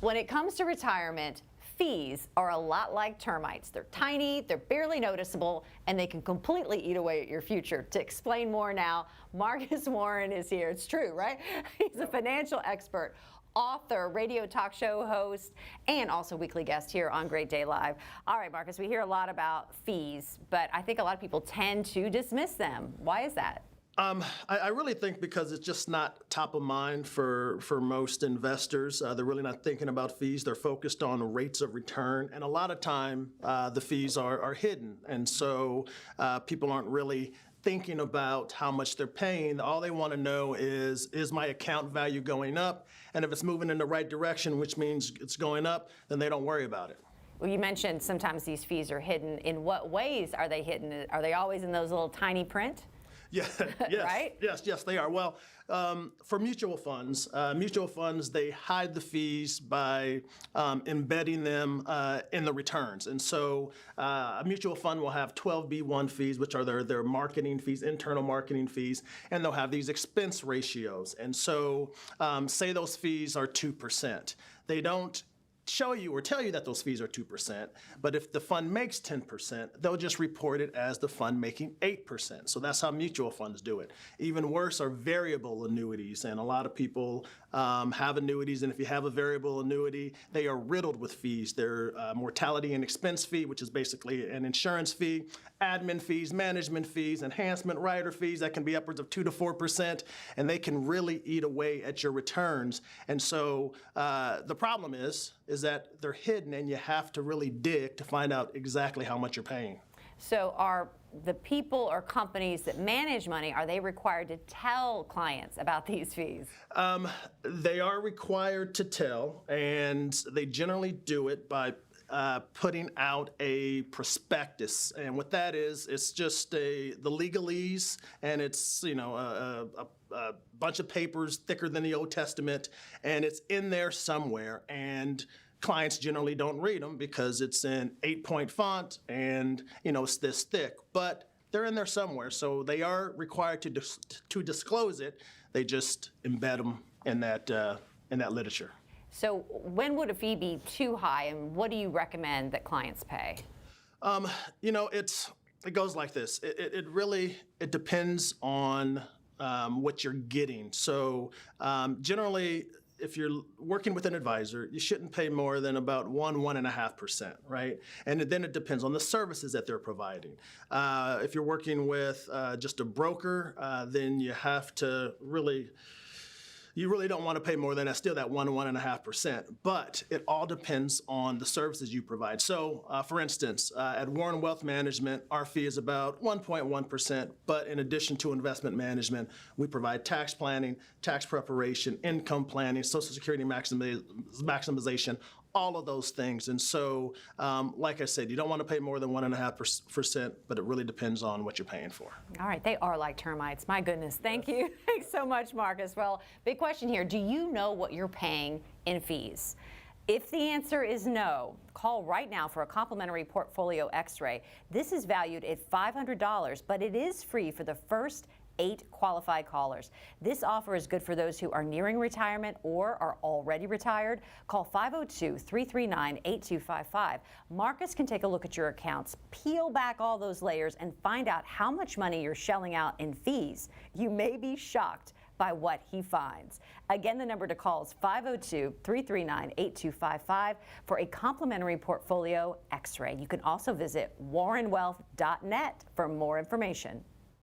When it comes to retirement, fees are a lot like termites. They're tiny, they're barely noticeable, and they can completely eat away at your future. To explain more now, Marcus Warren is here. It's true, right? He's a financial expert, author, radio talk show host, and also weekly guest here on Great Day Live. All right, Marcus, we hear a lot about fees, but I think a lot of people tend to dismiss them. Why is that? I really think because it's just not top of mind for most investors. They're really not thinking about fees. They're focused on rates of return. And a lot of time, the fees are hidden. And so people aren't really thinking about how much they're paying. All they want to know is my account value going up? And if it's moving in the right direction, which means it's going up, then they don't worry about it. Well, you mentioned sometimes these fees are hidden. In what ways are they hidden? Are they always in those little tiny print? Yeah, yes, right? Yes, they are. Well, for mutual funds, they hide the fees by embedding them in the returns. And so a mutual fund will have 12B1 fees, which are their marketing fees, internal marketing fees, and they'll have these expense ratios. And so say those fees are 2%. They don't show you or tell you that those fees are 2%, but if the fund makes 10%, they'll just report it as the fund making 8%. So that's how mutual funds do it. Even worse are variable annuities, and a lot of people have annuities, and if you have a variable annuity, they are riddled with fees. They're mortality and expense fee, which is basically an insurance fee, admin fees, management fees, enhancement rider fees that can be upwards of 2 to 4%, and they can really eat away at your returns. And so the problem is that they're hidden, and you have to really dig to find out exactly how much you're paying. So are the people or companies that manage money, are they required to tell clients about these fees? They are required to tell, and they generally do it by putting out a prospectus. And what that is, it's just the legalese, and it's, a bunch of papers thicker than the Old Testament, and it's in there somewhere. And clients generally don't read them because it's in 8-point font and it's this thick, but they're in there somewhere. So they are required to disclose it. They just embed them in that literature. So when would a fee be too high, and what do you recommend that clients pay? It goes like this. It really depends on what you're getting. So generally, if you're working with an advisor, you shouldn't pay more than about 1.5%, right? And then it depends on the services that they're providing. If you're working with just a broker, then you have to you really don't want to pay more than that, still that 1.5%. But it all depends on the services you provide. So, for instance, at Warren Wealth Management, our fee is about 1.1%. But in addition to investment management, we provide tax planning, tax preparation, income planning, Social Security maximization, all of those things. And so, like I said, you don't want to pay more than 1.5%, but it really depends on what you're paying for. All right, they are like termites. My goodness, thank you. Thanks so much, Marcus. Well, big question here. Do you know what you're paying in fees? If the answer is no, call right now for a complimentary portfolio x-ray. This is valued at $500, but it is free for the first 8 qualified callers. This offer is good for those who are nearing retirement or are already retired. Call 502-339-8255. Marcus can take a look at your accounts, peel back all those layers, and find out how much money you're shelling out in fees. You may be shocked by what he finds. Again, the number to call is 502-339-8255 for a complimentary portfolio x-ray. You can also visit warrenwealth.net for more information.